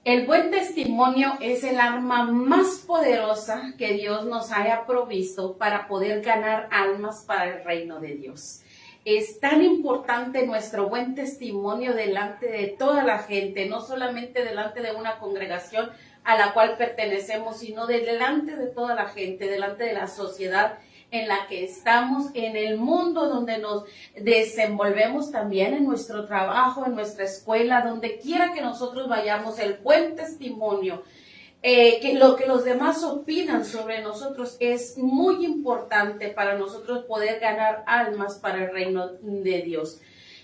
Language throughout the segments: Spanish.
El buen testimonio es el arma más poderosa que Dios nos haya provisto para poder ganar almas para el reino de Dios. Es tan importante nuestro buen testimonio delante de toda la gente, no solamente delante de una congregación a la cual pertenecemos, sino delante de toda la gente, delante de la sociedad en la que estamos, en el mundo donde nos desenvolvemos también, en nuestro trabajo, en nuestra escuela, donde quiera que nosotros vayamos, el buen testimonio, que lo que los demás opinan sobre nosotros es muy importante para nosotros poder ganar almas para el reino de Dios.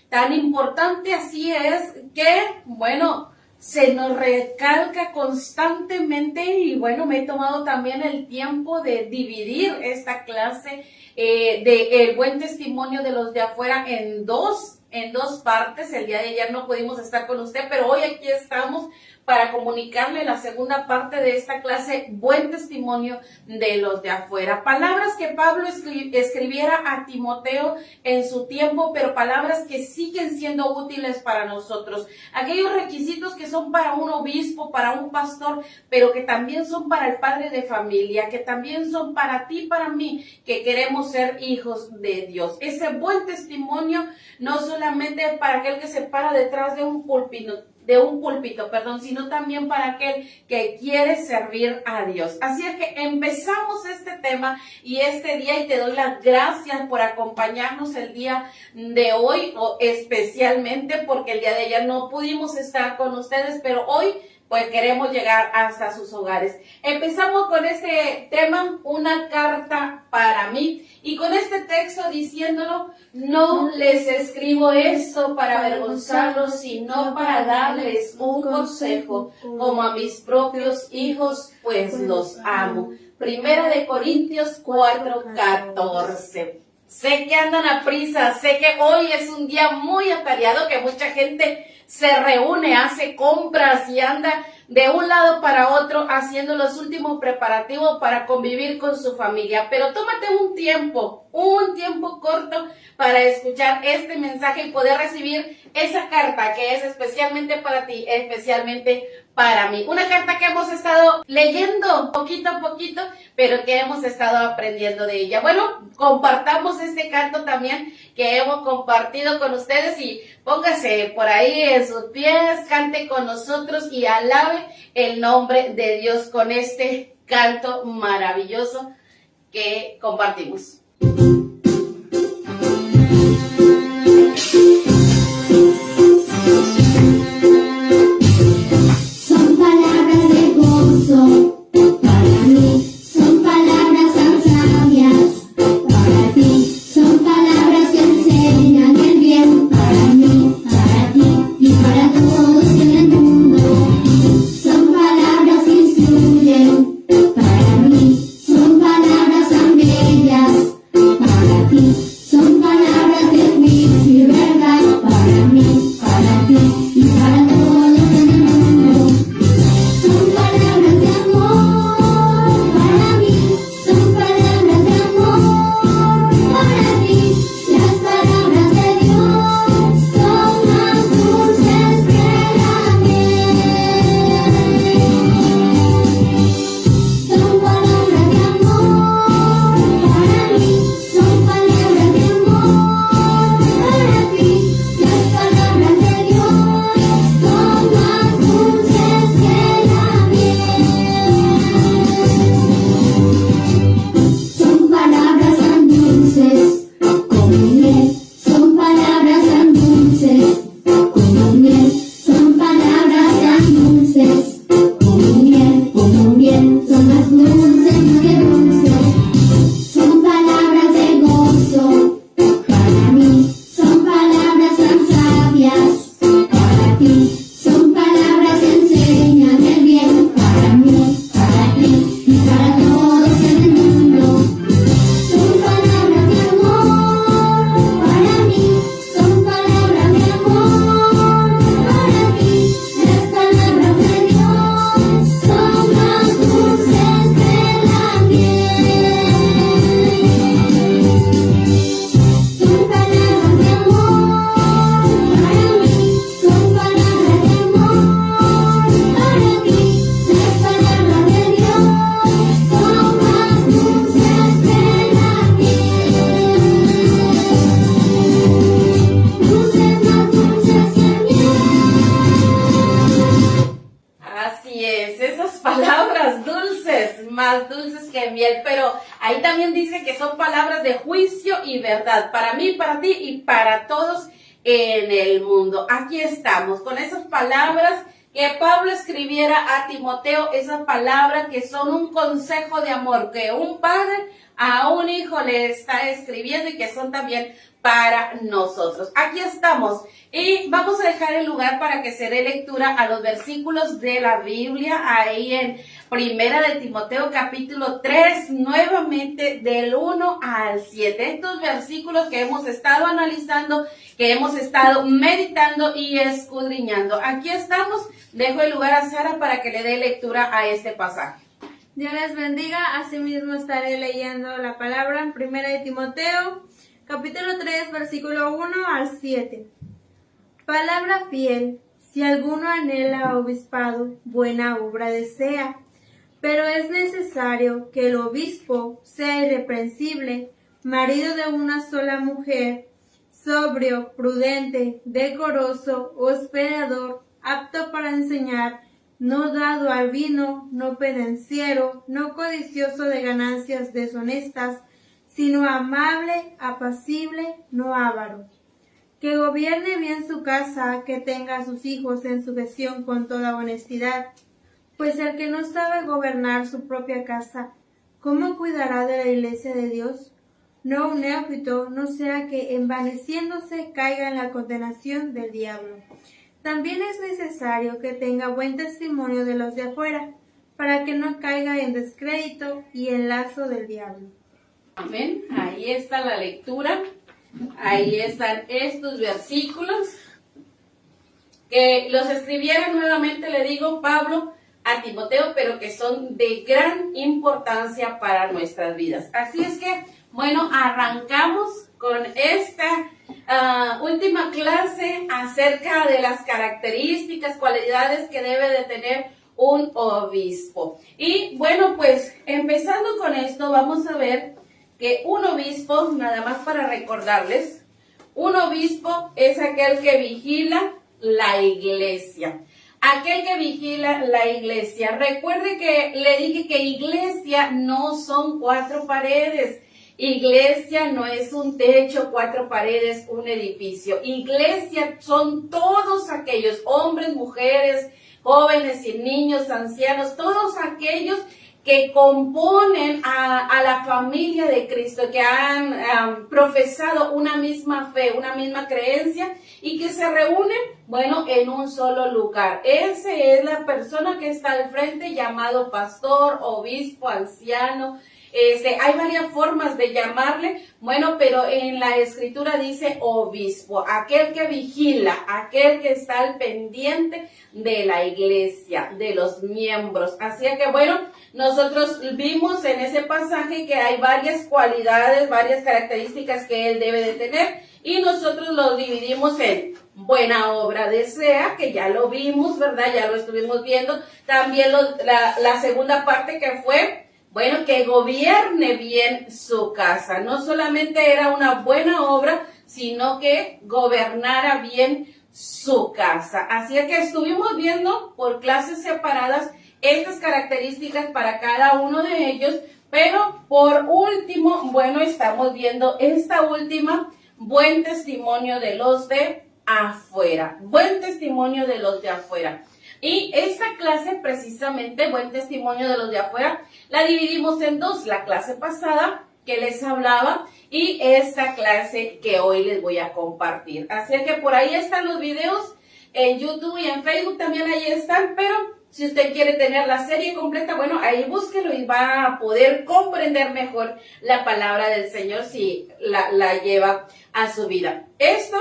Tan importante así es que, bueno, se nos recalca constantemente y bueno, me he tomado también el tiempo de dividir esta clase de el buen testimonio de los de afuera en dos partes. El día de ayer no pudimos estar con usted, pero hoy aquí estamos para comunicarle la segunda parte de esta clase, buen testimonio de los de afuera. Palabras que Pablo escribiera a Timoteo en su tiempo, pero palabras que siguen siendo útiles para nosotros. Aquellos requisitos que son para un obispo, para un pastor, pero que también son para el padre de familia, que también son para ti, para mí, que queremos ser hijos de Dios. Ese buen testimonio no solamente para aquel que se para detrás de un púlpito, sino también para aquel que quiere servir a Dios. Así es que empezamos este tema y este día, y te doy las gracias por acompañarnos el día de hoy, o especialmente porque el día de ayer no pudimos estar con ustedes, pero hoy pues queremos llegar hasta sus hogares. Empezamos con este tema, una carta para mí, y con este texto diciéndolo: no les escribo esto para avergonzarlos, sino para darles un consejo, como a mis propios hijos, pues los amo. Primera de Corintios 4:14. Sé que andan a prisa, sé que hoy es un día muy atareado, que mucha gente se reúne, hace compras y anda de un lado para otro haciendo los últimos preparativos para convivir con su familia. Pero tómate un tiempo corto para escuchar este mensaje y poder recibir esa carta que es especialmente para ti, especialmente para mí. Una carta que hemos estado leyendo poquito a poquito, pero que hemos estado aprendiendo de ella. Bueno, compartamos este canto también que hemos compartido con ustedes, y póngase por ahí en sus pies, cante con nosotros y alabe el nombre de Dios con este canto maravilloso que compartimos. Son palabras de gozo para mí, son palabras tan sabias para ti, son palabras que enseñan el bien para mí, para ti y para todos en el mundo. Son palabras que instruyen para mí, son palabras tan bellas para ti, son palabras de juicio y verdad para mí, para ti y para todos en el mundo. Son palabras de amor para mí, son palabras de amor para ti. Las palabras de Dios son más dulces que la miel. Son palabras de amor para mí, son palabras de amor para ti. Las palabras de Dios más dulces que miel, pero ahí también dice que son palabras de juicio y verdad, para mí, para ti y para todos en el mundo. Aquí estamos, con esas palabras que Pablo escribiera a Timoteo, esas palabras que son un consejo de amor, que un padre a un hijo le está escribiendo y que son también para nosotros. Aquí estamos y vamos a dejar el lugar para que se dé lectura a los versículos de la Biblia ahí en Primera de Timoteo capítulo 3, nuevamente del 1 al 7. Estos versículos que hemos estado analizando, que hemos estado meditando y escudriñando. Aquí estamos, dejo el lugar a Sara para que le dé lectura a este pasaje. Dios les bendiga, asimismo estaré leyendo la palabra en Primera de Timoteo, capítulo 3, versículo 1 al 7. Palabra fiel, si alguno anhela obispado, buena obra desea, pero es necesario que el obispo sea irreprensible, marido de una sola mujer, sobrio, prudente, decoroso, hospedador, apto para enseñar, no dado al vino, no pendenciero, no codicioso de ganancias deshonestas, sino amable, apacible, no avaro. Que gobierne bien su casa, que tenga a sus hijos en sujeción con toda honestidad. Pues el que no sabe gobernar su propia casa, ¿cómo cuidará de la iglesia de Dios? No un neófito, no sea que envaneciéndose caiga en la condenación del diablo. También es necesario que tenga buen testimonio de los de afuera, para que no caiga en descrédito y en lazo del diablo. Amén. Ahí está la lectura. Ahí están estos versículos que los escribiera nuevamente, le digo, Pablo a Timoteo, pero que son de gran importancia para nuestras vidas. Así es que, bueno, arrancamos con esta última clase acerca de las características, cualidades que debe de tener un obispo. Y bueno, pues empezando con esto, vamos a ver que un obispo, nada más para recordarles, un obispo es aquel que vigila la iglesia. Aquel que vigila la iglesia. Recuerde que le dije que iglesia no son 4 paredes. Iglesia no es un techo, 4 paredes, un edificio. Iglesia son todos aquellos hombres, mujeres, jóvenes y niños, ancianos, todos aquellos que componen a la familia de Cristo, que han profesado una misma fe, una misma creencia y que se reúnen, bueno, en un solo lugar. Esa es la persona que está al frente, llamado pastor, obispo, anciano. Hay varias formas de llamarle, bueno, pero en la escritura dice obispo, aquel que vigila, aquel que está al pendiente de la iglesia, de los miembros. Así que bueno, nosotros vimos en ese pasaje que hay varias cualidades, varias características que él debe de tener y nosotros lo dividimos en buena obra desea, que ya lo vimos, ¿verdad? Ya lo estuvimos viendo. También la segunda parte que fue, bueno, que gobierne bien su casa. No solamente era una buena obra, sino que gobernara bien su casa. Así que estuvimos viendo por clases separadas estas características para cada uno de ellos, pero por último, bueno, estamos viendo esta última, buen testimonio de los de afuera. Buen testimonio de los de afuera. Y esta clase, precisamente, buen testimonio de los de afuera, la dividimos en dos. La clase pasada, que les hablaba, y esta clase que hoy les voy a compartir. Así que por ahí están los videos, en YouTube y en Facebook también ahí están, pero si usted quiere tener la serie completa, bueno, ahí búsquelo y va a poder comprender mejor la palabra del Señor si la lleva a su vida. Esto,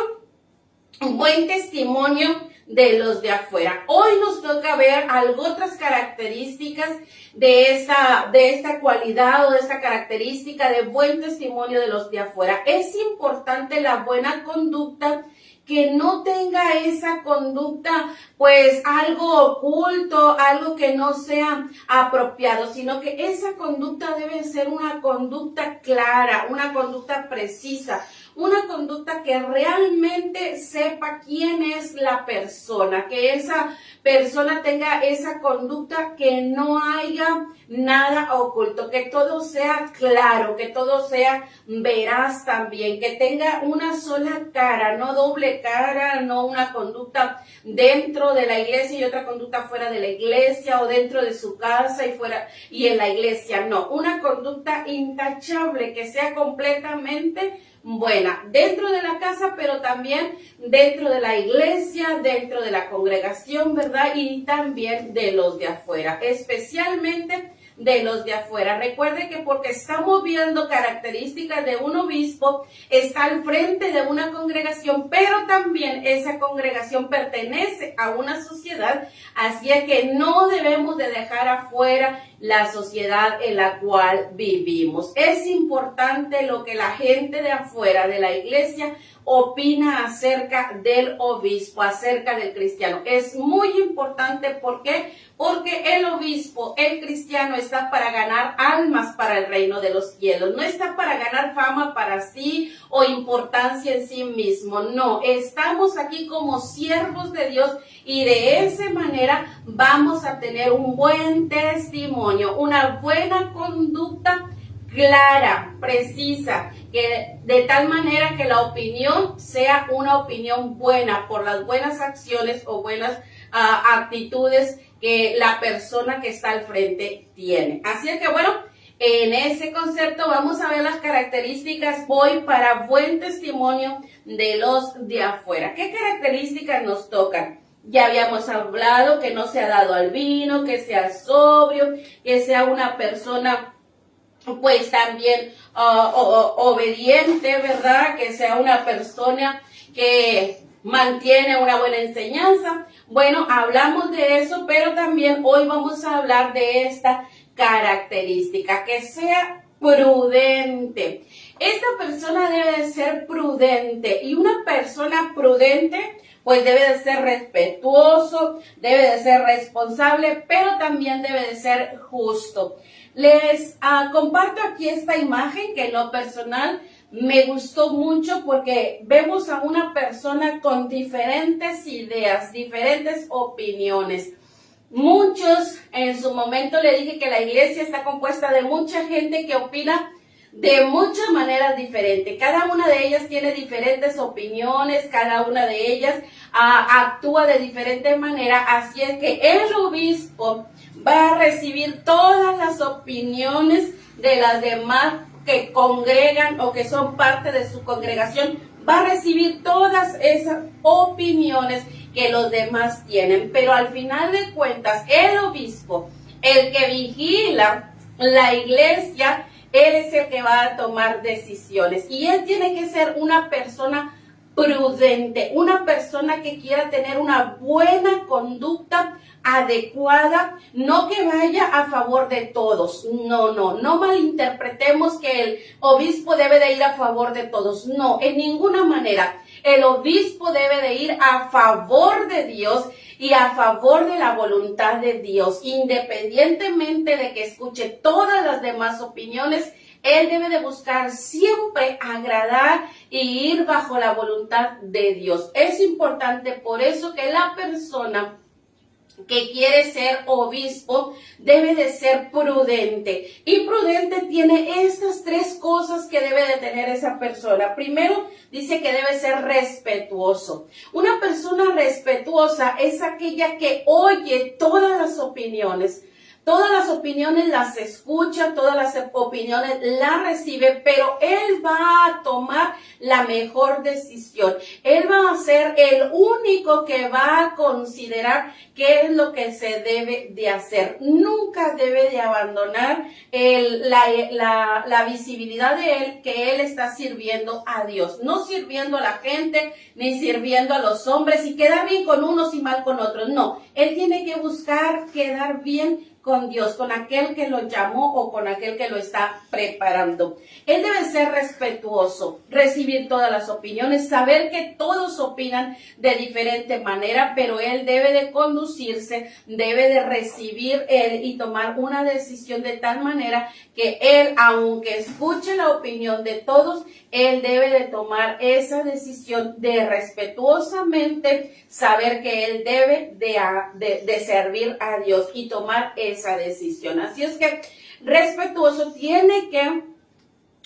un buen testimonio de los de afuera. Hoy nos toca ver otras características de esta cualidad o de esta característica de buen testimonio de los de afuera. Es importante la buena conducta, que no tenga esa conducta, pues algo oculto, algo que no sea apropiado, sino que esa conducta debe ser una conducta clara, una conducta precisa, una conducta que realmente sepa quién es la persona, que esa persona tenga esa conducta, que no haya nada oculto, que todo sea claro, que todo sea veraz también, que tenga una sola cara, no doble cara, no una conducta dentro de la iglesia y otra conducta fuera de la iglesia, o dentro de su casa y fuera y en la iglesia, no, una conducta intachable, que sea completamente buena dentro de la casa, pero también dentro de la iglesia, dentro de la congregación, ¿verdad? Y también de los de afuera, especialmente de los de afuera. Recuerde que porque estamos viendo características de un obispo, está al frente de una congregación, pero también esa congregación pertenece a una sociedad, así es que no debemos de dejar afuera la sociedad en la cual vivimos. Es importante lo que la gente de afuera de la iglesia opina acerca del obispo, acerca del cristiano. Es muy importante, ¿por qué? Porque el obispo, el cristiano, está para ganar almas para el reino de los cielos. No está para ganar fama para sí o importancia en sí mismo. No, estamos aquí como siervos de Dios y de esa manera vamos a tener un buen testimonio, una buena conducta clara, precisa, que de tal manera que la opinión sea una opinión buena por las buenas acciones o buenas actitudes que la persona que está al frente tiene. Así es que bueno, en ese concepto vamos a ver las características hoy para buen testimonio de los de afuera. ¿Qué características nos tocan? Ya habíamos hablado que no sea dado al vino, que sea sobrio, que sea una persona pues también obediente, ¿verdad? Que sea una persona que mantiene una buena enseñanza. Bueno, hablamos de eso, pero también hoy vamos a hablar de esta característica, que sea prudente. Esta persona debe de ser prudente, y una persona prudente pues debe de ser respetuoso, debe de ser responsable, pero también debe de ser justo. Les comparto aquí esta imagen que en lo personal me gustó mucho, porque vemos a una persona con diferentes ideas, diferentes opiniones. Muchos, en su momento le dije que la iglesia está compuesta de mucha gente que opina de muchas maneras diferentes. Cada una de ellas tiene diferentes opiniones, cada una de ellas actúa de diferente manera, así es que el obispo va a recibir todas las opiniones de las demás que congregan o que son parte de su congregación. Va a recibir todas esas opiniones que los demás tienen, pero al final de cuentas el obispo, el que vigila la iglesia, él es el que va a tomar decisiones, y él tiene que ser una persona prudente, una persona que quiera tener una buena conducta adecuada, no que vaya a favor de todos. No malinterpretemos que el obispo debe de ir a favor de todos. No, en ninguna manera. El obispo debe de ir a favor de Dios y a favor de la voluntad de Dios, independientemente de que escuche todas las demás opiniones. Él debe de buscar siempre agradar y ir bajo la voluntad de Dios. Es importante por eso que la persona que quiere ser obispo debe de ser prudente. Y prudente tiene estas tres cosas que debe de tener esa persona. Primero, dice que debe ser respetuoso. Una persona respetuosa es aquella que oye todas las opiniones. Todas las opiniones las escucha, todas las opiniones las recibe, pero él va a tomar la mejor decisión. Él va a ser el único que va a considerar qué es lo que se debe de hacer. Nunca debe de abandonar la visibilidad de él, que él está sirviendo a Dios. No sirviendo a la gente, ni sirviendo a los hombres y quedar bien con unos y mal con otros. No, él tiene que buscar quedar bien con Dios, con aquel que lo llamó o con aquel que lo está preparando. Él debe ser respetuoso, recibir todas las opiniones, saber que todos opinan de diferente manera, pero él debe de conducirse, debe de recibir él y tomar una decisión de tal manera que él, aunque escuche la opinión de todos, él debe de tomar esa decisión de respetuosamente saber que él debe de servir a Dios y tomar esa decisión. Así es que respetuoso tiene que,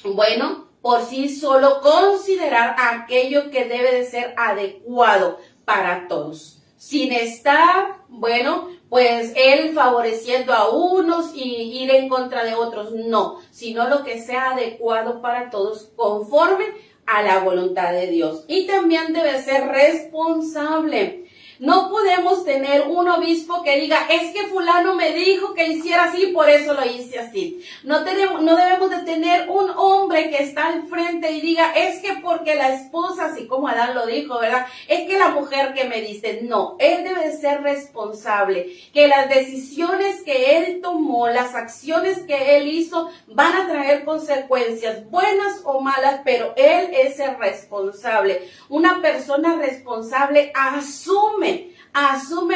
bueno, por sí solo considerar aquello que debe de ser adecuado para todos, sin estar, bueno, pues él favoreciendo a unos y ir en contra de otros, no, sino lo que sea adecuado para todos conforme a la voluntad de Dios. Y también debe ser responsable. No podemos tener un obispo que diga, es que fulano me dijo que hiciera así, por eso lo hice así. No debemos de tener un hombre que está al frente y diga, es que porque la esposa, así como Adán lo dijo, ¿verdad? Es que la mujer que me dice, no, él debe de ser responsable, que las decisiones que él tomó, las acciones que él hizo, van a traer consecuencias, buenas o malas, pero él es el responsable. Una persona responsable asume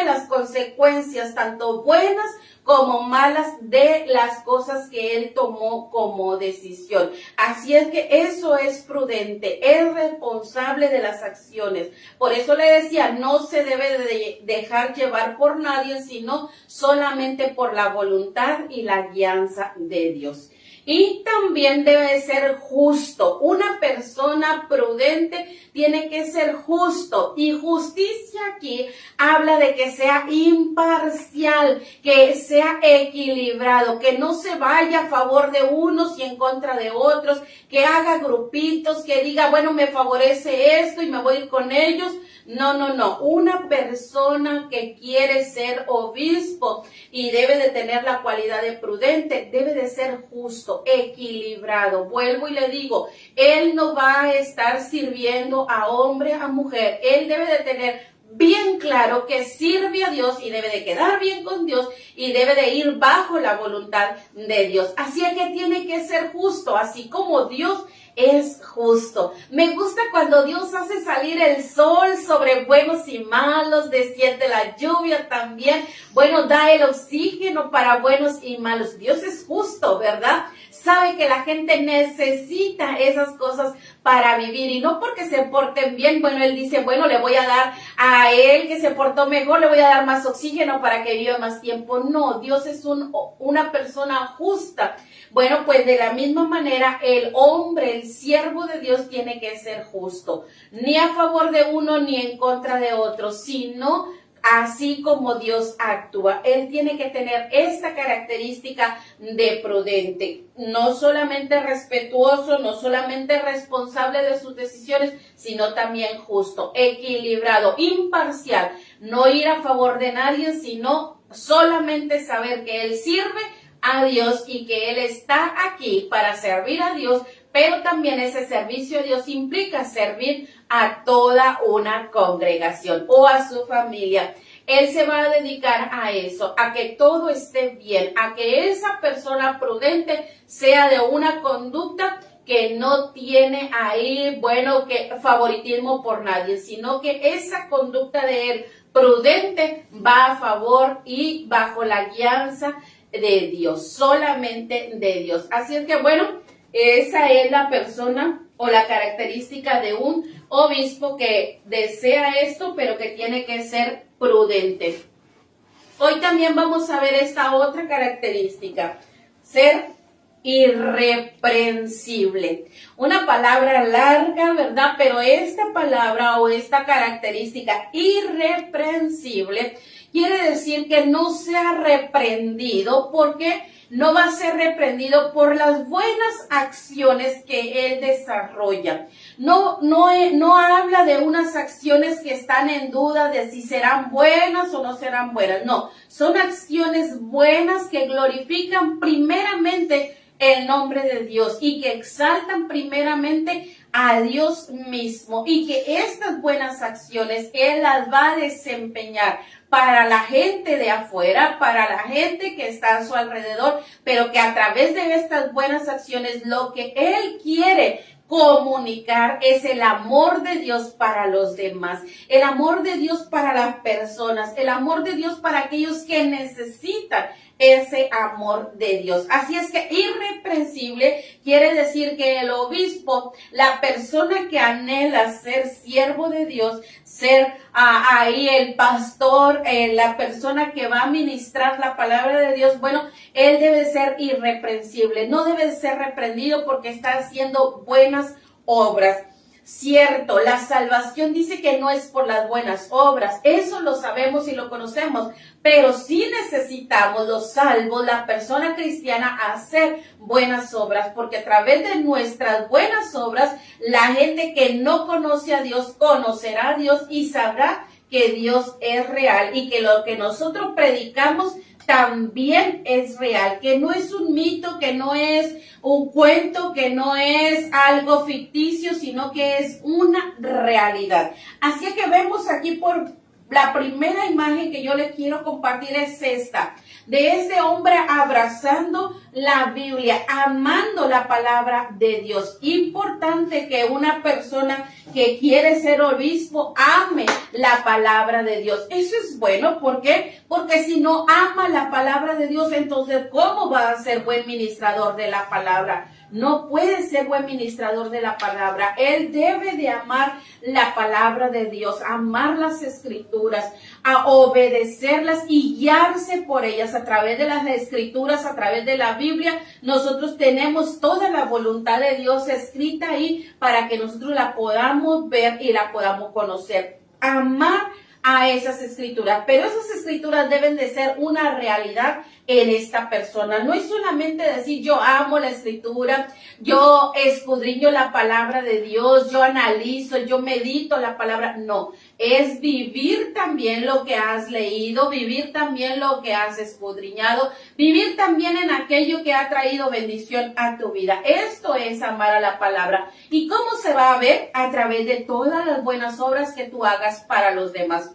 las consecuencias, tanto buenas como malas, de las cosas que él tomó como decisión. Así es que eso es prudente, es responsable de las acciones. Por eso le decía, no se debe de dejar llevar por nadie, sino solamente por la voluntad y la guianza de Dios. Y también debe ser justo. Una persona prudente tiene que ser justo. Y justicia aquí habla de que sea imparcial, que sea equilibrado, que no se vaya a favor de unos y en contra de otros, que haga grupitos, que diga, bueno, me favorece esto y me voy a ir con ellos. No. Una persona que quiere ser obispo y debe de tener la cualidad de prudente, debe de ser justo, equilibrado. Vuelvo y le digo, él no va a estar sirviendo a hombre, a mujer. Él debe de tener bien claro que sirve a Dios y debe de quedar bien con Dios y debe de ir bajo la voluntad de Dios. Así es que tiene que ser justo, así como Dios es justo. Me gusta cuando Dios hace salir el sol sobre buenos y malos, desciende la lluvia también, bueno, da el oxígeno para buenos y malos. Dios es justo, ¿verdad? Sabe que la gente necesita esas cosas para vivir y no porque se porten bien. Bueno, él dice, bueno, le voy a dar a él que se portó mejor, le voy a dar más oxígeno para que viva más tiempo. No, Dios es una persona justa. Bueno, pues de la misma manera el hombre, el siervo de Dios tiene que ser justo, ni a favor de uno ni en contra de otro, sino así como Dios actúa. Él tiene que tener esta característica de prudente, no solamente respetuoso, no solamente responsable de sus decisiones, sino también justo, equilibrado, imparcial, no ir a favor de nadie, sino solamente saber que él sirve a Dios y que él está aquí para servir a Dios, pero también ese servicio a Dios implica servir a toda una congregación o a su familia. Él se va a dedicar a eso, a que todo esté bien, a que esa persona prudente sea de una conducta que no tiene ahí, bueno, que favoritismo por nadie, sino que esa conducta de él prudente va a favor y bajo la guianza de Dios, solamente de Dios. Así es que bueno, esa es la persona o la característica de un obispo que desea esto, pero que tiene que ser prudente. Hoy también vamos a ver esta otra característica, ser irreprensible. Una palabra larga, ¿verdad? Pero esta palabra o esta característica irreprensible quiere decir que no sea reprendido, porque no va a ser reprendido por las buenas acciones que él desarrolla. No habla de unas acciones que están en duda de si serán buenas o no serán buenas. No, son acciones buenas que glorifican primeramente el nombre de Dios y que exaltan primeramente a Dios mismo, y que estas buenas acciones él las va a desempeñar para la gente de afuera, para la gente que está a su alrededor, pero que a través de estas buenas acciones lo que Él quiere comunicar es el amor de Dios para los demás, el amor de Dios para las personas, el amor de Dios para aquellos que necesitan ese amor de Dios. Así es que irreprensible quiere decir que el obispo, la persona que anhela ser siervo de Dios, ser ahí el pastor, la persona que va a ministrar la palabra de Dios, bueno, él debe ser irreprensible, no debe ser reprendido porque está haciendo buenas obras. Cierto, la salvación dice que no es por las buenas obras, eso lo sabemos y lo conocemos, pero sí necesitamos los salvos, la persona cristiana, hacer buenas obras, porque a través de nuestras buenas obras, la gente que no conoce a Dios conocerá a Dios y sabrá que Dios es real y que lo que nosotros predicamos también es real, que no es un mito, que no es un cuento, que no es algo ficticio, sino que es una realidad. Así que vemos aquí por la primera imagen que yo les quiero compartir es esta, de este hombre abrazando la Biblia, amando la palabra de Dios. Importante que una persona que quiere ser obispo ame la palabra de Dios. Eso es bueno, ¿por qué? Porque si no ama la palabra de Dios, entonces ¿cómo va a ser buen ministrador de la palabra? No puede ser buen ministrador de la palabra. Él debe de amar la palabra de Dios, amar las escrituras, a obedecerlas y guiarse por ellas a través de las escrituras, a través de la Biblia. Nosotros tenemos toda la voluntad de Dios escrita ahí para que nosotros la podamos ver y la podamos conocer. Amar a esas escrituras, pero esas escrituras deben de ser una realidad en esta persona. No es solamente decir yo amo la escritura, yo escudriño la palabra de Dios, yo analizo, yo medito la palabra. No, es vivir también lo que has leído, vivir también lo que has escudriñado, vivir también en aquello que ha traído bendición a tu vida. Esto es amar a la palabra. ¿Y cómo se va a ver? A través de todas las buenas obras que tú hagas para los demás.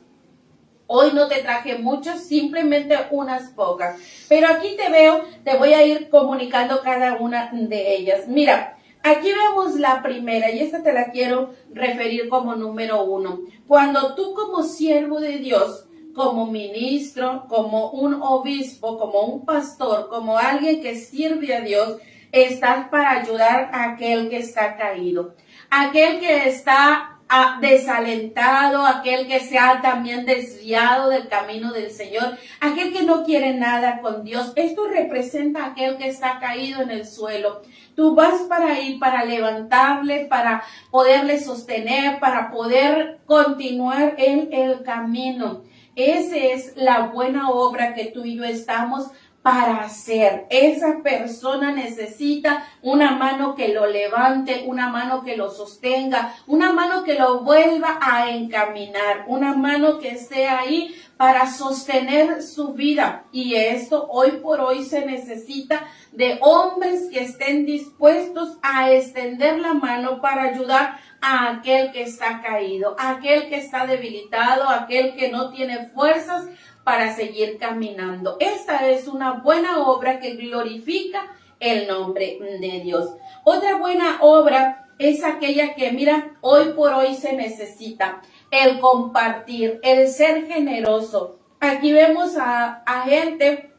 Hoy no te traje muchas, simplemente unas pocas. Pero aquí te veo, te voy a ir comunicando cada una de ellas. Mira, aquí vemos la primera y esta te la quiero referir como número 1. Cuando tú como siervo de Dios, como ministro, como un obispo, como un pastor, como alguien que sirve a Dios, estás para ayudar a aquel que está caído, aquel que está desalentado, aquel que se ha también desviado del camino del Señor, aquel que no quiere nada con Dios. Esto representa a aquel que está caído en el suelo. Tú vas para ahí para levantarle, para poderle sostener, para poder continuar en el camino. Esa es la buena obra que tú y yo estamos para hacer. Esa persona necesita una mano que lo levante, una mano que lo sostenga, una mano que lo vuelva a encaminar, una mano que esté ahí para sostener su vida. Y esto hoy por hoy se necesita de hombres que estén dispuestos a extender la mano para ayudar a aquel que está caído, a aquel que está debilitado, a aquel que no tiene fuerzas para seguir caminando. Esta es una buena obra que glorifica el nombre de Dios. Otra buena obra es aquella que, mira, hoy por hoy se necesita. El compartir, el ser generoso. Aquí vemos a gente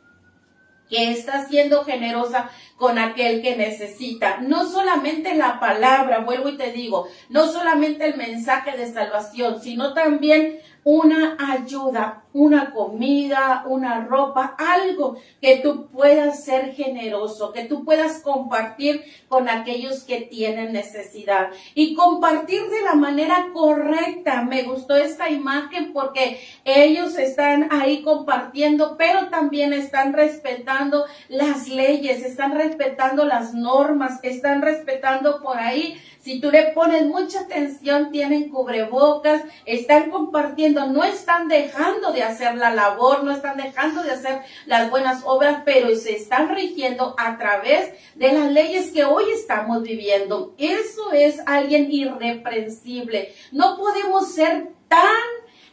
que está siendo generosa con aquel que necesita. No solamente la palabra, vuelvo y te digo, no solamente el mensaje de salvación, sino también una ayuda, una comida, una ropa, algo que tú puedas ser generoso, que tú puedas compartir con aquellos que tienen necesidad y compartir de la manera correcta. Me gustó esta imagen porque ellos están ahí compartiendo, pero también están respetando las leyes, están respetando las normas, están respetando por ahí. Si tú le pones mucha atención, tienen cubrebocas, están compartiendo, no están dejando de hacer la labor, no están dejando de hacer las buenas obras, pero se están rigiendo a través de las leyes que hoy estamos viviendo. Eso es alguien irreprensible. No podemos ser tan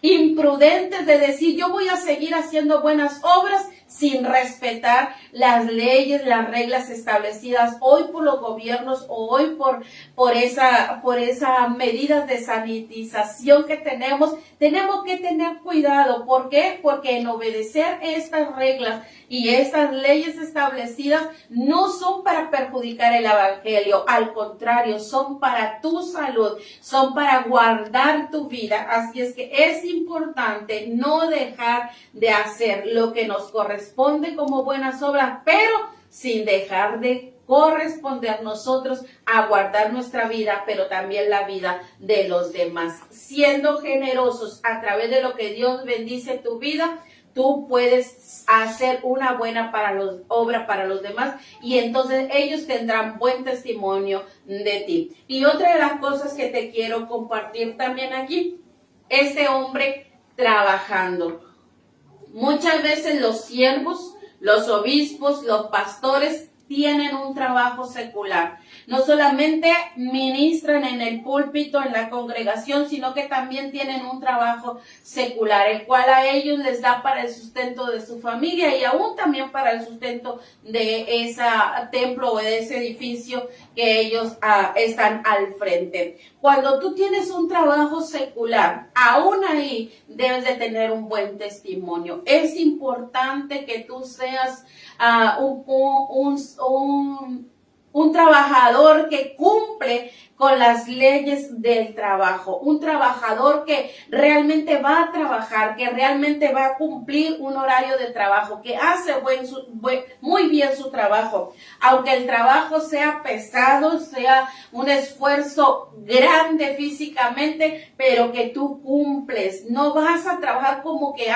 imprudentes de decir yo voy a seguir haciendo buenas obras sin respetar las leyes, las reglas establecidas hoy por los gobiernos o hoy por esa medidas de sanitización que tenemos que tener cuidado. ¿Por qué? Porque en obedecer estas reglas y estas leyes establecidas no son para perjudicar el evangelio, al contrario, son para tu salud, son para guardar tu vida. Así es que es importante no dejar de hacer lo que nos corresponde como buenas obras, pero sin dejar de corresponder nosotros a guardar nuestra vida, pero también la vida de los demás. Siendo generosos a través de lo que Dios bendice tu vida, tú puedes hacer una buena obra para los demás y entonces ellos tendrán buen testimonio de ti. Y otra de las cosas que te quiero compartir también aquí, este hombre trabajando. Muchas veces los siervos, los obispos, los pastores tienen un trabajo secular. No solamente ministran en el púlpito, en la congregación, sino que también tienen un trabajo secular, el cual a ellos les da para el sustento de su familia y aún también para el sustento de ese templo o de ese edificio que ellos están al frente. Cuando tú tienes un trabajo secular, aún ahí debes de tener un buen testimonio. Es importante que tú seas un trabajador que cumple con las leyes del trabajo, un trabajador que realmente va a trabajar, que realmente va a cumplir un horario de trabajo, que hace muy bien su trabajo, aunque el trabajo sea pesado, sea un esfuerzo grande físicamente, pero que tú cumples. No vas a trabajar como que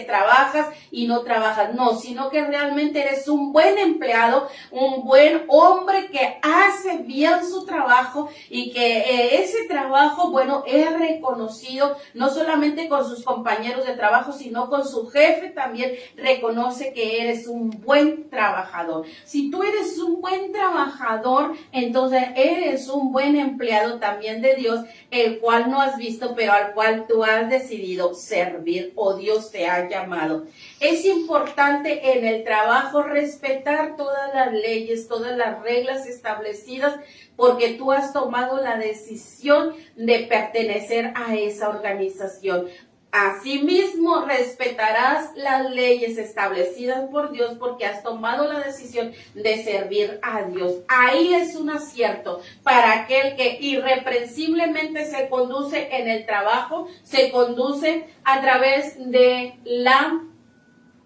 trabajas y no trabajas, no, sino que realmente eres un buen empleado, un buen hombre que hace bien su trabajo y que ese trabajo, bueno, es reconocido no solamente con sus compañeros de trabajo, sino con su jefe también reconoce que eres un buen trabajador. Si tú eres un buen trabajador, entonces eres un buen empleado también de Dios, el cual no has visto, pero al cual tú has decidido servir o Dios te ha llamado. Es importante en el trabajo respetar todas las leyes, todas las reglas establecidas, porque tú has tomado la decisión de pertenecer a esa organización. Asimismo, respetarás las leyes establecidas por Dios porque has tomado la decisión de servir a Dios. Ahí es un acierto para aquel que irreprensiblemente se conduce en el trabajo, se conduce a través de la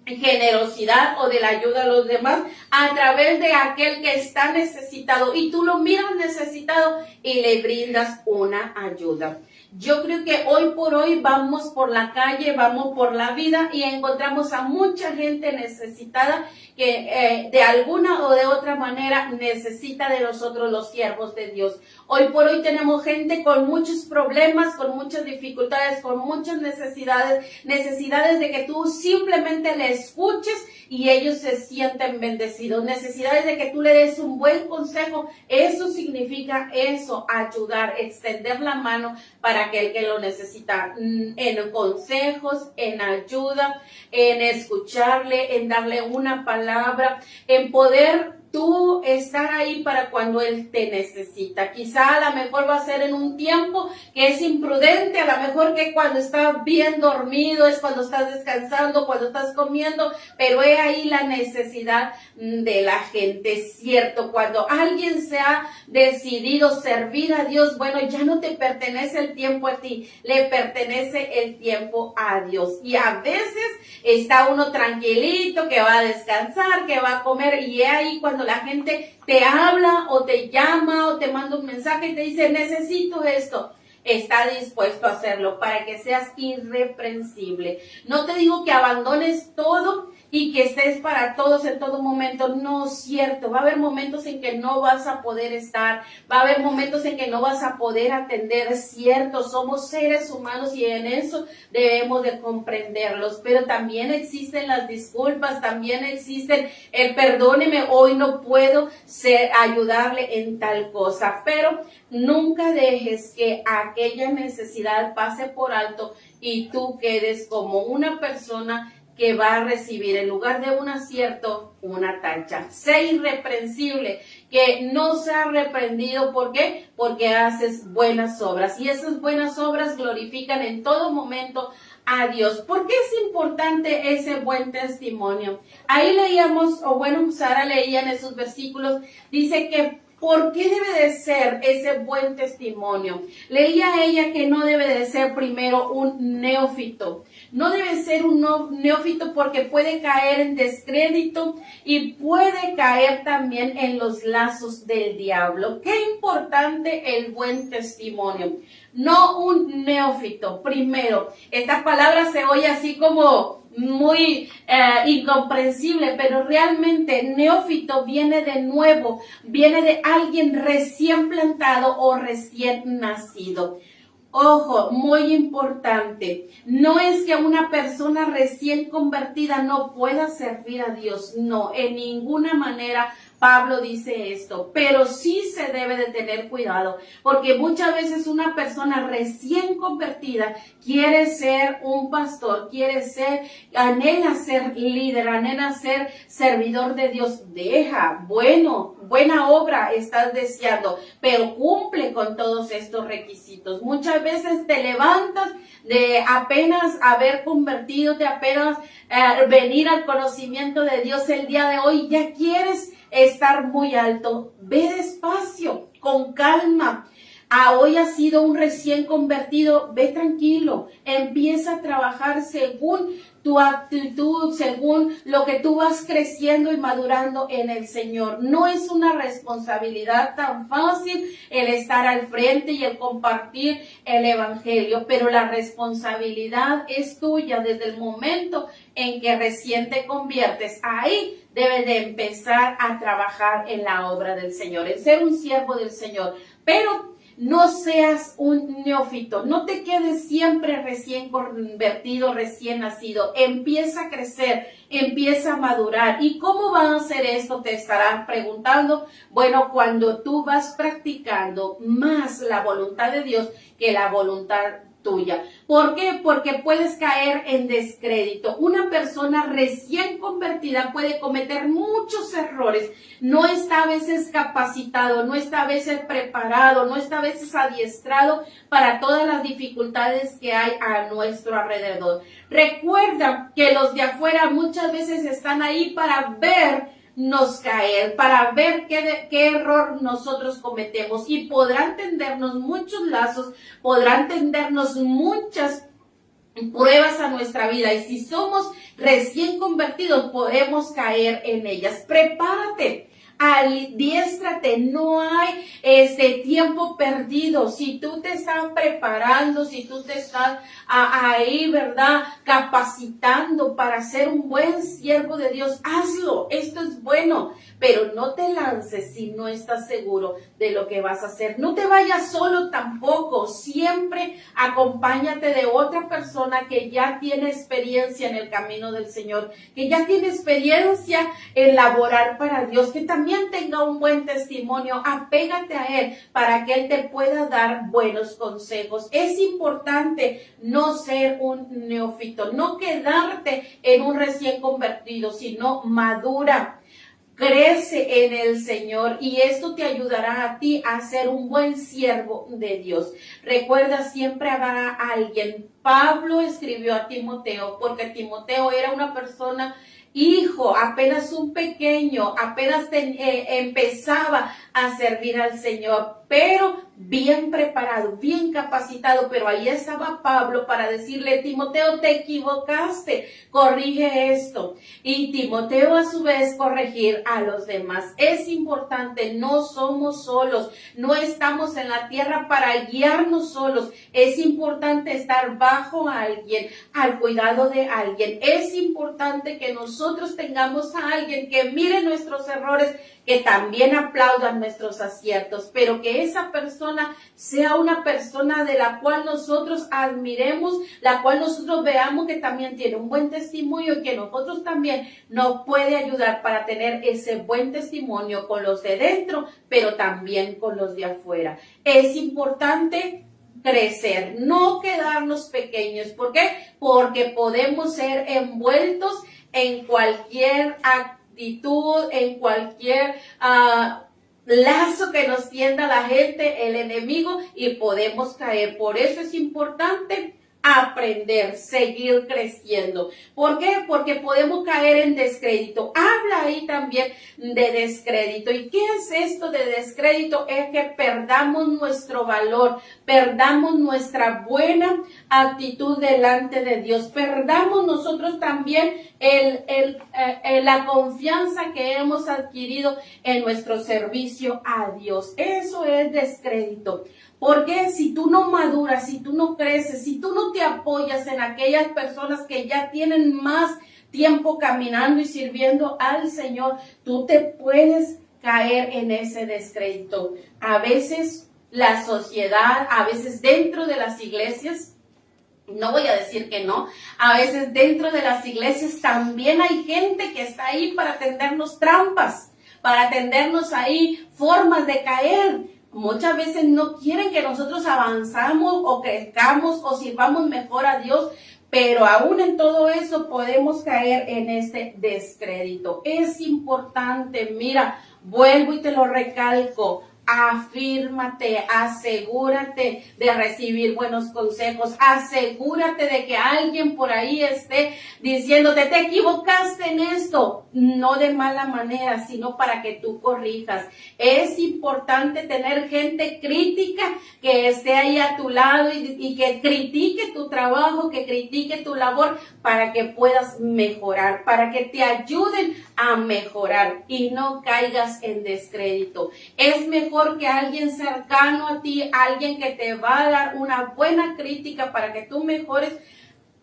generosidad o de la ayuda a los demás, a través de aquel que está necesitado y tú lo miras necesitado y le brindas una ayuda. Yo creo que hoy por hoy vamos por la calle, vamos por la vida y encontramos a mucha gente necesitada que de alguna o de otra manera necesita de nosotros los siervos de Dios. Hoy por hoy tenemos gente con muchos problemas, con muchas dificultades, con muchas necesidades de que tú simplemente le escuches y ellos se sienten bendecidos, necesidades de que tú le des un buen consejo. Eso significa eso, ayudar, extender la mano para aquel que lo necesita, en consejos, en ayuda, en escucharle, en darle una palabra, en poder tú estar ahí para cuando Él te necesita. Quizá a lo mejor va a ser en un tiempo que es imprudente, a lo mejor que cuando estás bien dormido, es cuando estás descansando, cuando estás comiendo, pero es ahí la necesidad de la gente, es cierto. Cuando alguien se ha decidido servir a Dios, bueno, ya no te pertenece el tiempo a ti, le pertenece el tiempo a Dios. Y a veces está uno tranquilito, que va a descansar, que va a comer, y es ahí cuando la gente te habla o te llama o te manda un mensaje y te dice, necesito esto. Está dispuesto a hacerlo para que seas irreprensible. No te digo que abandones todo, y que estés para todos en todo momento. No es cierto. Va a haber momentos en que no vas a poder estar, va a haber momentos en que no vas a poder atender. Es cierto, somos seres humanos y en eso debemos de comprenderlos, pero también existen las disculpas, también existen el perdóneme, hoy no puedo ayudarle en tal cosa, pero nunca dejes que aquella necesidad pase por alto y tú quedes como una persona que va a recibir en lugar de un acierto, una tacha. Sé irreprensible, que no sea reprendido. ¿Por qué? Porque haces buenas obras y esas buenas obras glorifican en todo momento a Dios. ¿Por qué es importante ese buen testimonio? Ahí leíamos, o bueno, Sara leía en esos versículos, dice que ¿por qué debe de ser ese buen testimonio? Leía ella que no debe de ser primero un neófito. No debe ser un neófito porque puede caer en descrédito y puede caer también en los lazos del diablo. Qué importante el buen testimonio. No un neófito. Primero, esta palabra se oye así como muy incomprensible, pero realmente neófito viene de nuevo, viene de alguien recién plantado o recién nacido. Ojo, muy importante, no es que una persona recién convertida no pueda servir a Dios, no, en ninguna manera Pablo dice esto, pero sí se debe de tener cuidado, porque muchas veces una persona recién convertida quiere ser un pastor, anhela ser líder, anhela ser servidor de Dios. Buena obra estás deseando, pero cumple con todos estos requisitos. Muchas veces te levantas de apenas haber convertido, de apenas venir al conocimiento de Dios el día de hoy, ya quieres estar muy alto. Ve despacio, con calma. Hoy has sido un recién convertido, ve tranquilo, empieza a trabajar según tu actitud, según lo que tú vas creciendo y madurando en el Señor. No es una responsabilidad tan fácil el estar al frente y el compartir el Evangelio, pero la responsabilidad es tuya desde el momento en que recién te conviertes. Ahí debes de empezar a trabajar en la obra del Señor, en ser un siervo del Señor, pero no seas un neófito, no te quedes siempre recién convertido, recién nacido. Empieza a crecer, empieza a madurar. ¿Y cómo va a hacer esto? Te estarán preguntando. Bueno, cuando tú vas practicando más la voluntad de Dios que la voluntad tuya. ¿Por qué? Porque puedes caer en descrédito. Una persona recién convertida puede cometer muchos errores. No está a veces capacitado, no está a veces preparado, no está a veces adiestrado para todas las dificultades que hay a nuestro alrededor. Recuerda que los de afuera muchas veces están ahí para vernos caer, para ver qué error nosotros cometemos, y podrán tendernos muchos lazos, podrán tendernos muchas pruebas a nuestra vida, y si somos recién convertidos podemos caer en ellas. Prepárate, adiéstrate, no hay tiempo perdido. Si tú te estás preparando, si tú te estás ahí, ¿verdad?, capacitando para ser un buen siervo de Dios, hazlo. Esto es bueno, pero no te lances si no estás seguro de lo que vas a hacer. No te vayas solo tampoco. Siempre acompáñate de otra persona que ya tiene experiencia en el camino del Señor, que ya tiene experiencia en laborar para Dios, que también tenga un buen testimonio. Apégate a Él para que Él te pueda dar buenos consejos. Es importante no ser un neófito, no quedarte en un recién convertido, sino madura. Crece en el Señor y esto te ayudará a ti a ser un buen siervo de Dios. Recuerda, siempre habrá alguien. Pablo escribió a Timoteo porque Timoteo era una persona, hijo, apenas un pequeño, apenas empezaba a servir al Señor, pero bien preparado, bien capacitado. Pero ahí estaba Pablo para decirle: Timoteo, te equivocaste, corrige esto. Y Timoteo a su vez corregir a los demás. Es importante, no somos solos, no estamos en la tierra para guiarnos solos. Es importante estar bajo trabajo a alguien, al cuidado de alguien. Es importante que nosotros tengamos a alguien que mire nuestros errores, que también aplaudan nuestros aciertos, pero que esa persona sea una persona de la cual nosotros admiremos, la cual nosotros veamos que también tiene un buen testimonio y que nosotros también nos puede ayudar para tener ese buen testimonio con los de dentro, pero también con los de afuera. Es importante crecer, no quedarnos pequeños. ¿Por qué? Porque podemos ser envueltos en cualquier actitud, en cualquier lazo que nos tienda la gente, el enemigo, y podemos caer. Por eso es importante aprender, seguir creciendo. ¿Por qué? Porque podemos caer en descrédito. Habla ahí también de descrédito. ¿Y qué es esto de descrédito? Es que perdamos nuestro valor, perdamos nuestra buena actitud delante de Dios, perdamos nosotros también la confianza que hemos adquirido en nuestro servicio a Dios. Eso es descrédito. Porque si tú no maduras, si tú no creces, si tú no te apoyas en aquellas personas que ya tienen más tiempo caminando y sirviendo al Señor, tú te puedes caer en ese descrédito. A veces la sociedad, a veces dentro de las iglesias, no voy a decir que no, a veces dentro de las iglesias también hay gente que está ahí para tendernos trampas, para tendernos ahí formas de caer. Muchas veces no quieren que nosotros avanzamos o crezcamos o sirvamos mejor a Dios, pero aún en todo eso podemos caer en este descrédito. Es importante, mira, vuelvo y te lo recalco, afírmate, asegúrate de recibir buenos consejos, asegúrate de que alguien por ahí esté diciéndote, te equivocaste en esto, no de mala manera, sino para que tú corrijas. Es importante tener gente crítica que esté ahí a tu lado y que critique tu trabajo, que critique tu labor para que puedas mejorar, para que te ayuden a mejorar y no caigas en descrédito. Es mejor que alguien cercano a ti, alguien que te va a dar una buena crítica para que tú mejores,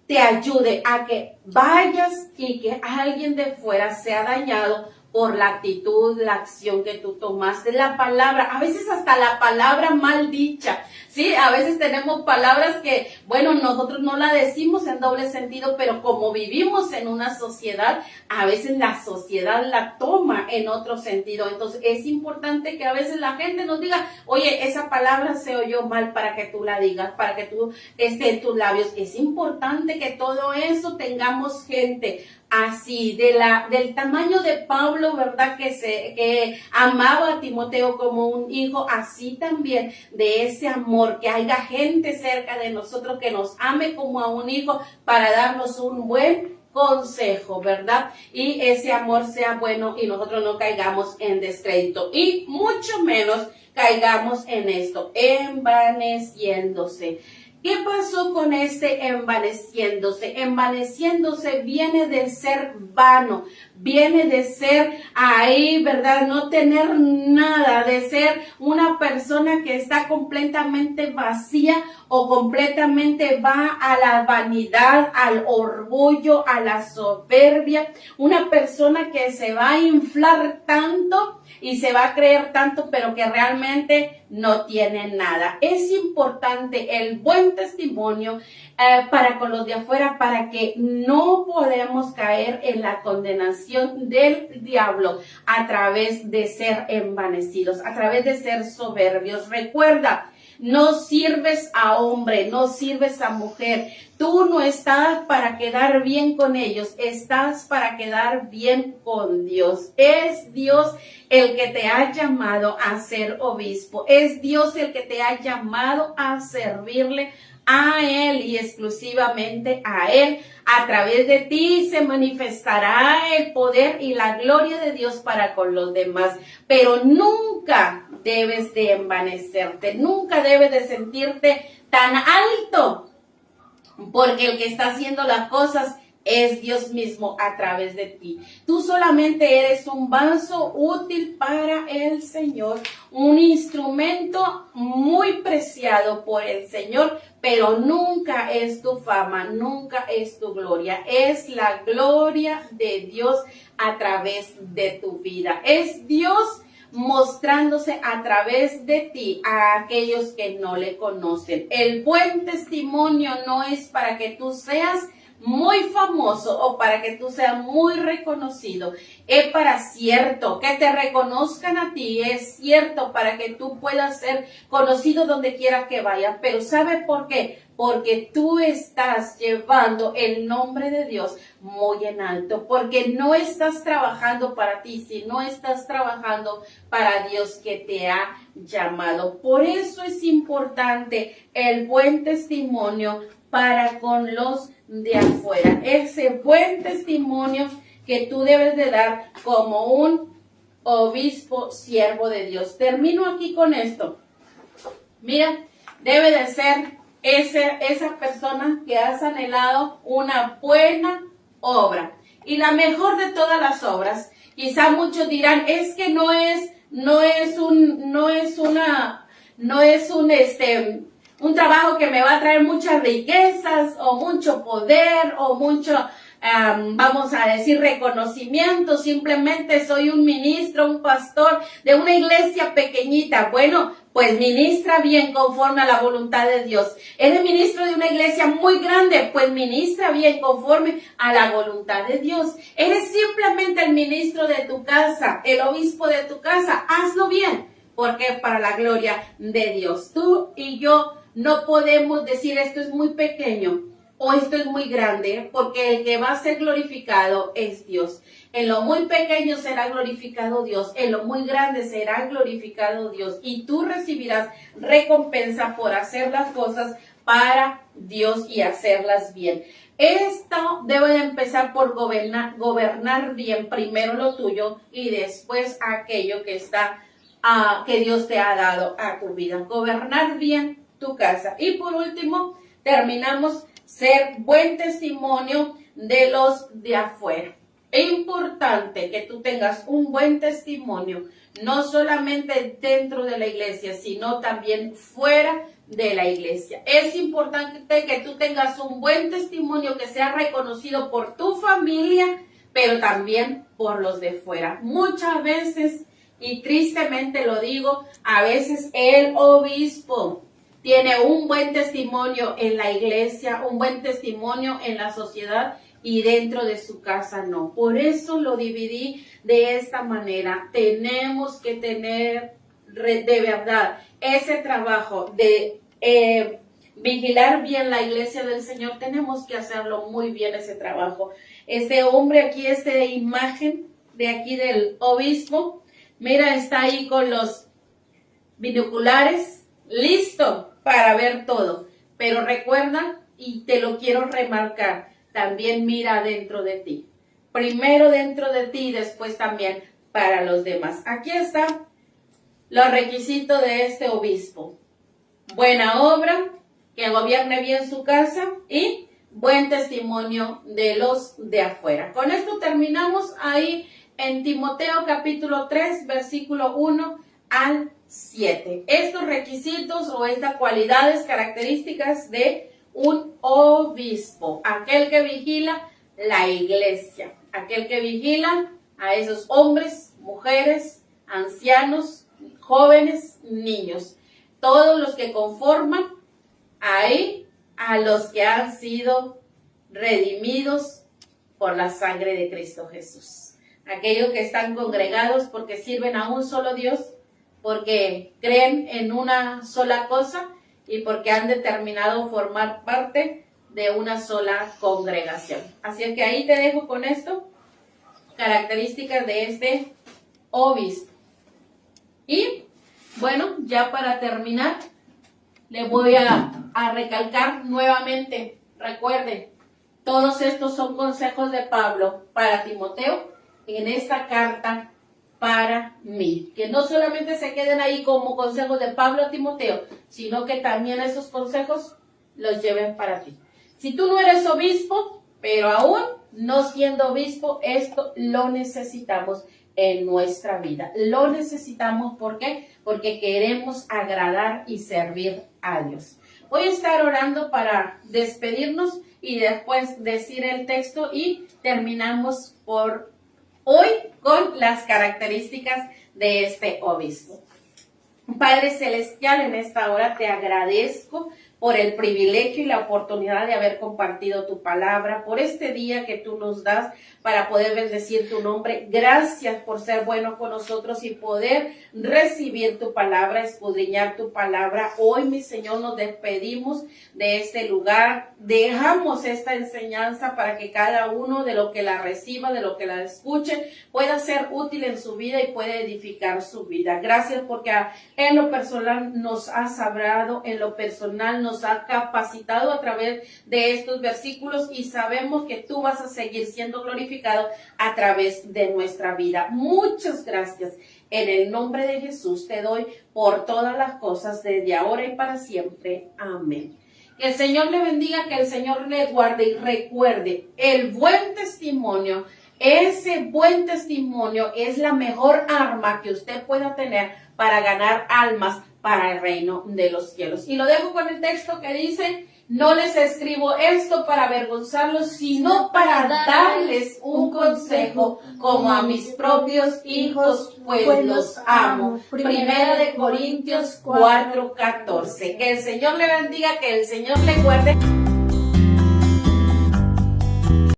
te ayude a que vayas y que alguien de fuera sea dañado por la actitud, la acción que tú tomaste, la palabra, a veces hasta la palabra mal dicha, ¿sí? A veces tenemos palabras que, bueno, nosotros no la decimos en doble sentido, pero como vivimos en una sociedad, a veces la sociedad la toma en otro sentido. Entonces es importante que a veces la gente nos diga, oye, esa palabra se oyó mal, para que tú la digas, para que tú esté en tus labios. Es importante que todo eso tengamos gente así, del tamaño de Pablo, ¿verdad? Que amaba a Timoteo como un hijo, así también de ese amor, que haya gente cerca de nosotros que nos ame como a un hijo para darnos un buen consejo, ¿verdad? Y ese amor sea bueno y nosotros no caigamos en descrédito y mucho menos caigamos en esto, envaneciéndose. ¿Qué pasó con este envaneciéndose? Envaneciéndose viene de ser vano, viene de ser ahí, ¿verdad? No tener nada, de ser una persona que está completamente vacía o completamente va a la vanidad, al orgullo, a la soberbia. Una persona que se va a inflar tanto y se va a creer tanto, pero que realmente no tiene nada. Es importante el buen testimonio para con los de afuera, para que no podamos caer en la condenación del diablo a través de ser envanecidos, a través de ser soberbios. Recuerda, no sirves a hombre, no sirves a mujer. Tú no estás para quedar bien con ellos, estás para quedar bien con Dios. Es Dios el que te ha llamado a ser obispo. Es Dios el que te ha llamado a servirle a Él y exclusivamente a Él. A través de ti se manifestará el poder y la gloria de Dios para con los demás. Pero nunca debes de envanecerte, nunca debes de sentirte tan alto, porque el que está haciendo las cosas es Dios mismo a través de ti. Tú solamente eres un vaso útil para el Señor, un instrumento muy preciado por el Señor, pero nunca es tu fama, nunca es tu gloria. Es la gloria de Dios a través de tu vida. Es Dios mostrándose a través de ti a aquellos que no le conocen. El buen testimonio no es para que tú seas muy famoso o para que tú seas muy reconocido. Es para cierto que te reconozcan a ti, es cierto para que tú puedas ser conocido donde quiera que vayas. Pero ¿sabe por qué? Porque tú estás llevando el nombre de Dios muy en alto, porque no estás trabajando para ti, sino estás trabajando para Dios que te ha llamado. Por eso es importante el buen testimonio para con los de afuera. Ese buen testimonio que tú debes de dar como un obispo siervo de Dios. Termino aquí con esto. Mira, debe de ser esa persona que has anhelado una buena obra. Y la mejor de todas las obras. Quizá muchos dirán, es que no es un trabajo que me va a traer muchas riquezas o mucho poder o mucho, vamos a decir, reconocimiento. Simplemente soy un ministro, un pastor de una iglesia pequeñita. Bueno, pues ministra bien conforme a la voluntad de Dios. Eres ministro de una iglesia muy grande, pues ministra bien conforme a la voluntad de Dios. Eres simplemente el ministro de tu casa, el obispo de tu casa. Hazlo bien, porque es para la gloria de Dios. Tú y yo no podemos decir esto es muy pequeño o esto es muy grande, porque el que va a ser glorificado es Dios. En lo muy pequeño será glorificado Dios, en lo muy grande será glorificado Dios, y tú recibirás recompensa por hacer las cosas para Dios y hacerlas bien. Esto debe de empezar por gobernar bien primero lo tuyo y después aquello que que Dios te ha dado a tu vida. Gobernar bien tu casa. Y por último, terminamos ser buen testimonio de los de afuera. Es importante que tú tengas un buen testimonio, no solamente dentro de la iglesia, sino también fuera de la iglesia. Es importante que tú tengas un buen testimonio que sea reconocido por tu familia, pero también por los de fuera. Muchas veces, y tristemente lo digo, a veces el obispo tiene un buen testimonio en la iglesia, un buen testimonio en la sociedad, y dentro de su casa no. Por eso lo dividí de esta manera. Tenemos que tener de verdad ese trabajo de vigilar bien la iglesia del Señor. Tenemos que hacerlo muy bien, ese trabajo. Este hombre aquí, esta imagen de aquí del obispo, mira, está ahí con los binoculares, listo para ver todo. Pero recuerda, y te lo quiero remarcar, también mira dentro de ti. Primero dentro de ti y después también para los demás. Aquí están los requisitos de este obispo. Buena obra, que gobierne bien su casa y buen testimonio de los de afuera. Con esto terminamos ahí en Timoteo capítulo 3, versículo 1 al 7. Estos requisitos o estas cualidades, características de un obispo, aquel que vigila la iglesia, aquel que vigila a esos hombres, mujeres, ancianos, jóvenes, niños, todos los que conforman ahí a los que han sido redimidos por la sangre de Cristo Jesús. Aquellos que están congregados porque sirven a un solo Dios, porque creen en una sola cosa y porque han determinado formar parte de una sola congregación. Así que ahí te dejo con esto, características de este obispo. Y bueno, ya para terminar, le voy a recalcar nuevamente, recuerden, todos estos son consejos de Pablo para Timoteo en esta carta para mí. Que no solamente se queden ahí como consejos de Pablo a Timoteo, sino que también esos consejos los lleven para ti. Si tú no eres obispo, pero aún no siendo obispo, esto lo necesitamos en nuestra vida. Lo necesitamos, ¿por qué? Porque queremos agradar y servir a Dios. Voy a estar orando para despedirnos y después decir el texto y terminamos por hoy con las características de este obispo. Padre Celestial, en esta hora te agradezco por el privilegio y la oportunidad de haber compartido tu palabra, por este día que tú nos das para poder bendecir tu nombre. Gracias por ser bueno con nosotros y poder recibir tu palabra, escudriñar tu palabra. Hoy, mi Señor, nos despedimos de este lugar. Dejamos esta enseñanza para que cada uno de lo que la reciba, de lo que la escuche, pueda ser útil en su vida y pueda edificar su vida. Gracias porque en lo personal nos has hablado, en lo personal nos has capacitado a través de estos versículos y sabemos que tú vas a seguir siendo glorificado a través de nuestra vida. Muchas gracias. En el nombre de Jesús te doy por todas las cosas desde ahora y para siempre. Amén. Que el Señor le bendiga, que el Señor le guarde y recuerde el buen testimonio. Ese buen testimonio es la mejor arma que usted pueda tener para ganar almas para el reino de los cielos. Y lo dejo con el texto que dice: no les escribo esto para avergonzarlos, sino para darles un consejo como a mis propios hijos, pues los amo. Primera de Corintios 4:14. Que el Señor le bendiga, que el Señor le guarde.